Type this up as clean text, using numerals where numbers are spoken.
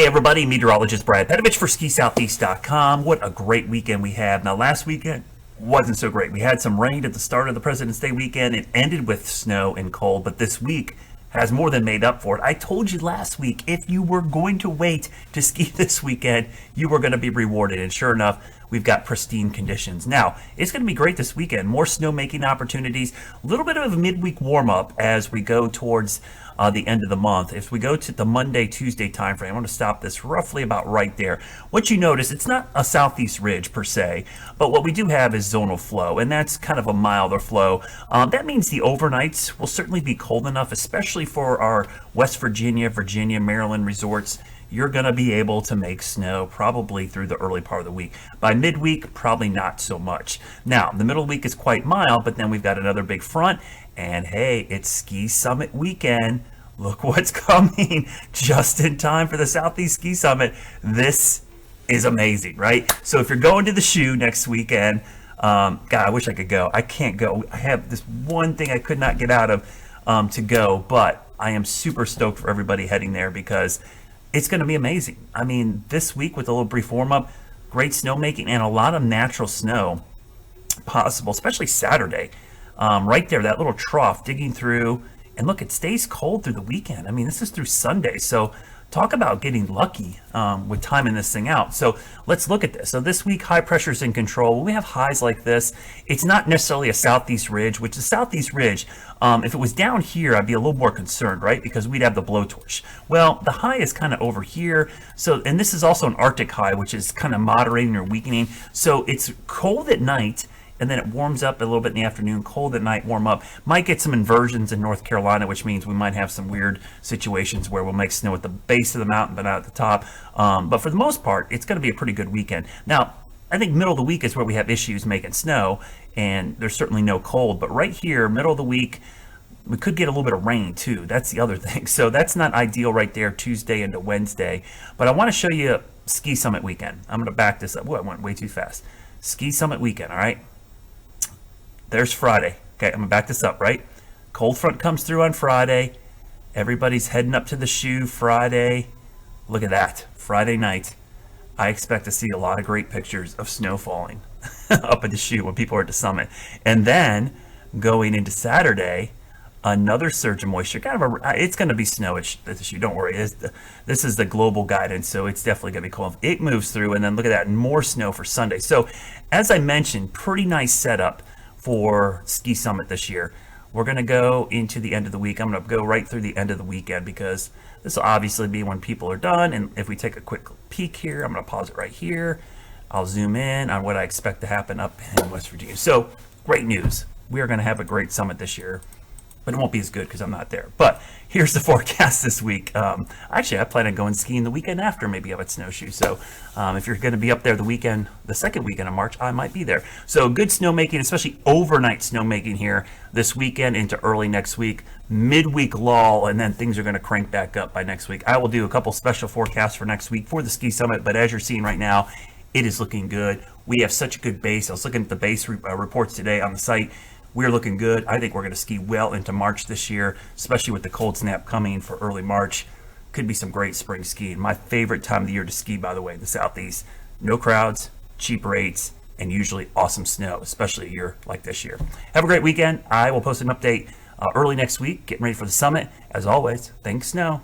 Hey everybody, meteorologist Brad Panovich for SkiSoutheast.com. What a great weekend we had. Now last weekend wasn't so great. We had some rain at the start of the President's Day weekend. It ended with snow and cold, but this week has more than made up for it. I told you last week, if you were going to wait to ski this weekend, you were going to be rewarded. And sure enough, we've got pristine conditions. Now, it's going to be great this weekend. More snowmaking opportunities, a little bit of a midweek warm-up as we go towards the end of the month. If we go to the Monday, Tuesday time frame, I want to stop this roughly about right there. What you notice, it's not a southeast ridge per se, but what we do have is zonal flow, and that's kind of a milder flow. That means the overnights will certainly be cold enough, especially for our West Virginia, Maryland resorts. You're going to be able to make snow probably through the early part of the week. By midweek, probably not so much. Now, the middle of the week is quite mild, but then we've got another big front, and hey, it's Ski Summit weekend. Look what's coming just in time for the Southeast Ski Summit. This is amazing, right? So if you're going to the shoe next weekend, God, I wish I could go. I can't go. I have this one thing I could not get out of to go, but I am super stoked for everybody heading there because it's going to be amazing. I mean, this week with a little brief warm-up, great snowmaking and a lot of natural snow possible, especially Saturday. Right there, that little trough digging through. And look, it stays cold through the weekend. I mean, this is through Sunday. So talk about getting lucky with timing this thing out. So let's look at this. So this week, high pressure's in control. When we have highs like this, it's not necessarily a southeast ridge, which the southeast ridge, if it was down here, I'd be a little more concerned, right? Because we'd have the blowtorch. Well, the high is kind of over here. So, and this is also an Arctic high, which is kind of moderating or weakening. So it's cold at night, and then it warms up a little bit in the afternoon, cold at night, warm up. Might get some inversions in North Carolina, which means we might have some weird situations where we'll make snow at the base of the mountain, but not at the top. But for the most part, it's going to be a pretty good weekend. Now, I think middle of the week is where we have issues making snow, and there's certainly no cold. But right here, middle of the week, we could get a little bit of rain too. That's the other thing. So that's not ideal right there, Tuesday into Wednesday. But I want to show you Ski Summit weekend. I'm going to back this up. Whoa, I went way too fast. Ski Summit weekend, all right? There's Friday. Okay, I'm gonna back this up, right? Cold front comes through on Friday. Everybody's heading up to the shoe Friday. Look at that, Friday night. I expect to see a lot of great pictures of snow falling up at the shoe when people are at the summit. And then going into Saturday, another surge of moisture. It's gonna be snow at the shoe, don't worry. This is the global guidance, so it's definitely gonna be cold. It moves through, and then look at that, more snow for Sunday. So as I mentioned, pretty nice setup for Ski Summit this year. We're going to go into the end of the week. I'm going to go right through the end of the weekend because this will obviously be when people are done. And if we take a quick peek here, I'm going to pause it right here. I'll zoom in on what I expect to happen up in West Virginia. So great news. We are going to have a great summit this year, but it won't be as good because I'm not there. But here's the forecast this week. Actually, I plan on going skiing the weekend after, maybe up at Snowshoe. So if you're going to be up there the second weekend of March, I might be there. So good snowmaking, especially overnight snowmaking here this weekend into early next week. Midweek lull, and then things are going to crank back up by next week. I will do a couple special forecasts for next week for the Ski Summit, but as you're seeing right now, it is looking good. We have such a good base. I was looking at the base reports today on the site. We're looking good. I think we're going to ski well into March this year, especially with the cold snap coming for early March. Could be some great spring skiing. My favorite time of the year to ski, by the way, the Southeast. No crowds, cheap rates, and usually awesome snow, especially a year like this year. Have a great weekend. I will post an update early next week, getting ready for the summit. As always, thanks, snow.